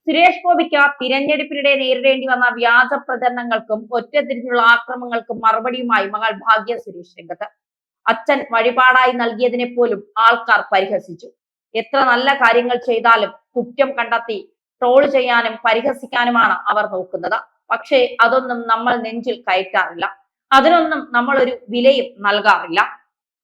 സുരേഷ് ഗോപിക്ക് തിരഞ്ഞെടുപ്പിനിടെ നേരിടേണ്ടി വന്ന വ്യാജ പ്രചരണങ്ങൾക്കും ഒറ്റതിരിഞ്ഞുള്ള ആക്രമണങ്ങൾക്കും മറുപടിയുമായി മകൾ ഭാഗ്യ സുരേഷ് രംഗത്ത്. അച്ഛൻ വഴിപാടായി നൽകിയതിനെ പോലും ആൾക്കാർ പരിഹസിച്ചു. എത്ര നല്ല കാര്യങ്ങൾ ചെയ്താലും കുറ്റം കണ്ടെത്തി ട്രോൾ ചെയ്യാനും പരിഹസിക്കാനുമാണ് അവർ നോക്കുന്നത്. പക്ഷേ അതൊന്നും നമ്മൾ നെഞ്ചിൽ കയറ്റാറില്ല. അതിനൊന്നും നമ്മൾ ഒരു വിലയും നൽകാറില്ല.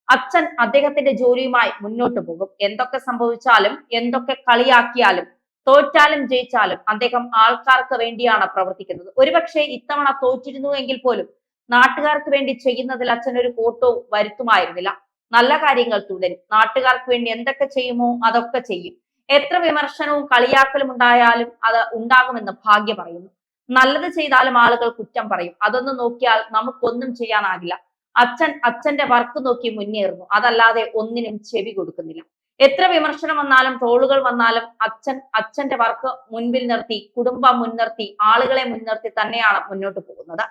അച്ഛൻ അദ്ദേഹത്തിന്റെ ജോലിയുമായി മുന്നോട്ട് പോകും. എന്തൊക്കെ സംഭവിച്ചാലും, എന്തൊക്കെ കളിയാക്കിയാലും, തോറ്റാലും ജയിച്ചാലും അദ്ദേഹം ആൾക്കാർക്ക് വേണ്ടിയാണ് പ്രവർത്തിക്കുന്നത്. ഒരുപക്ഷെ ഇത്തവണ തോറ്റിരുന്നു എങ്കിൽ പോലും നാട്ടുകാർക്ക് വേണ്ടി ചെയ്യുന്നതിൽ അച്ഛൻ ഒരു കോട്ടവും വരുത്തുമായിരുന്നില്ല. നല്ല കാര്യങ്ങൾ തുടരും. നാട്ടുകാർക്ക് വേണ്ടി എന്തൊക്കെ ചെയ്യുമോ അതൊക്കെ ചെയ്യും. എത്ര വിമർശനവും കളിയാക്കലും ഉണ്ടായാലും അത് ഉണ്ടാകുമെന്ന് ഭാഗ്യ പറയുന്നു. നല്ലത് ചെയ്താലും ആളുകൾ കുറ്റം പറയും. അതൊന്നും നോക്കിയാൽ നമുക്കൊന്നും ചെയ്യാനാകില്ല. അച്ഛൻ അച്ഛന്റെ വർക്ക് നോക്കി മുന്നേറുന്നു. അതല്ലാതെ ഒന്നിനും ചെവി കൊടുക്കുന്നില്ല. എത്ര വിമർശനം വന്നാലും ട്രോളുകൾ വന്നാലും അച്ഛൻ അച്ഛന്റെ വർക്ക് മുൻപിൽ നിർത്തി, കുടുംബം മുൻനിർത്തി, ആളുകളെ മുൻനിർത്തി തന്നെയാണ് മുന്നോട്ട് പോകുന്നത്.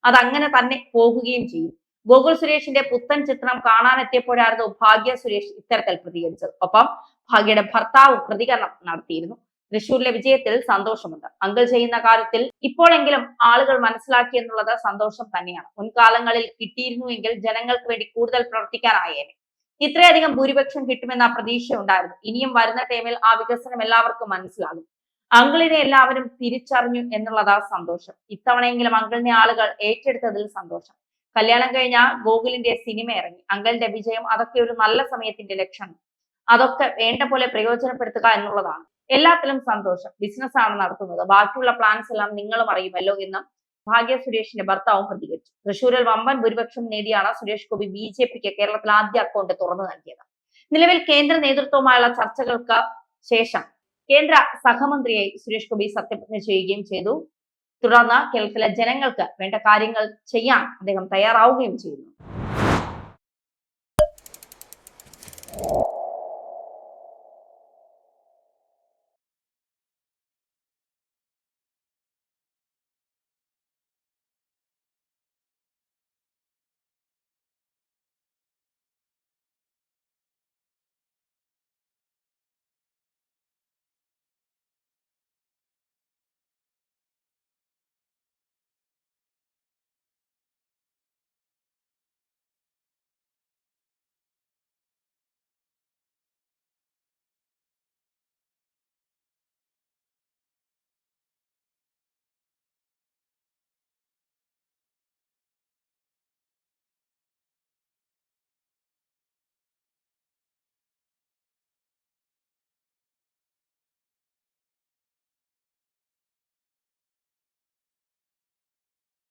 അതങ്ങനെ തന്നെ പോകുകയും ചെയ്യും. ഗോകുൽ സുരേഷിന്റെ പുത്തൻ ചിത്രം കാണാനെത്തിയപ്പോഴായിരുന്നു ഭാഗ്യ സുരേഷ് ഇത്തരത്തിൽ പ്രതികരിച്ചത്. ഒപ്പം ഭാഗ്യയുടെ ഭർത്താവും പ്രതികരണം നടത്തിയിരുന്നു. തൃശൂരിലെ വിജയത്തിൽ സന്തോഷമുണ്ട്. അങ്കിൾ ചെയ്യുന്ന കാര്യത്തിൽ ഇപ്പോഴെങ്കിലും ആളുകൾ മനസ്സിലാക്കി എന്നുള്ളത് സന്തോഷം തന്നെയാണ്. മുൻകാലങ്ങളിൽ കിട്ടിയിരുന്നുവെങ്കിൽ ജനങ്ങൾക്ക് വേണ്ടി കൂടുതൽ പ്രവർത്തിക്കാനായേനെ. ഇത്രയധികം ഭൂരിപക്ഷം കിട്ടുമെന്ന പ്രതീക്ഷ ഉണ്ടായിരുന്നു. ഇനിയും വരുന്ന ടൈമിൽ ആ വികസനം എല്ലാവർക്കും മനസ്സിലാകും. അങ്കിളിനെ എല്ലാവരും തിരിച്ചറിഞ്ഞു എന്നുള്ളതാ സന്തോഷം. ഇത്തവണയെങ്കിലും അങ്കിളിനെ ആളുകൾ ഏറ്റെടുത്തതിൽ സന്തോഷം. കല്യാണം കഴിഞ്ഞ ഗോകുലിന്റെ സിനിമ ഇറങ്ങി. അങ്കിളിന്റെ വിജയം അതൊക്കെ ഒരു നല്ല സമയത്തിന്റെ ലക്ഷണം. അതൊക്കെ വേണ്ട പോലെ പ്രയോജനപ്പെടുത്തുക എന്നുള്ളതാണ്. എല്ലാത്തിലും സന്തോഷം. ബിസിനസ് ആണ് നടത്തുന്നത്. ബാക്കിയുള്ള പ്ലാൻസ് എല്ലാം നിങ്ങളും അറിയുമല്ലോ എന്ന് ഭാഗ്യ സുരേഷിന്റെ ഭർത്താവും പ്രതികരിച്ചു. തൃശൂരിൽ വമ്പൻ ഭൂരിപക്ഷം നേടിയാണ് സുരേഷ് ഗോപി BJPക്ക് കേരളത്തിൽ ആദ്യ അക്കൗണ്ട് തുറന്നു നൽകിയത്. നിലവിൽ കേന്ദ്ര നേതൃത്വവുമായുള്ള ചർച്ചകൾക്ക് ശേഷം കേന്ദ്ര സഹമന്ത്രിയായി സുരേഷ് ഗോപി സത്യപ്രതിജ്ഞ ചെയ്യുകയും ചെയ്തു. തുടർന്ന് കേരളത്തിലെ ജനങ്ങൾക്ക് വേണ്ട കാര്യങ്ങൾ ചെയ്യാൻ അദ്ദേഹം തയ്യാറാവുകയും ചെയ്യുന്നു.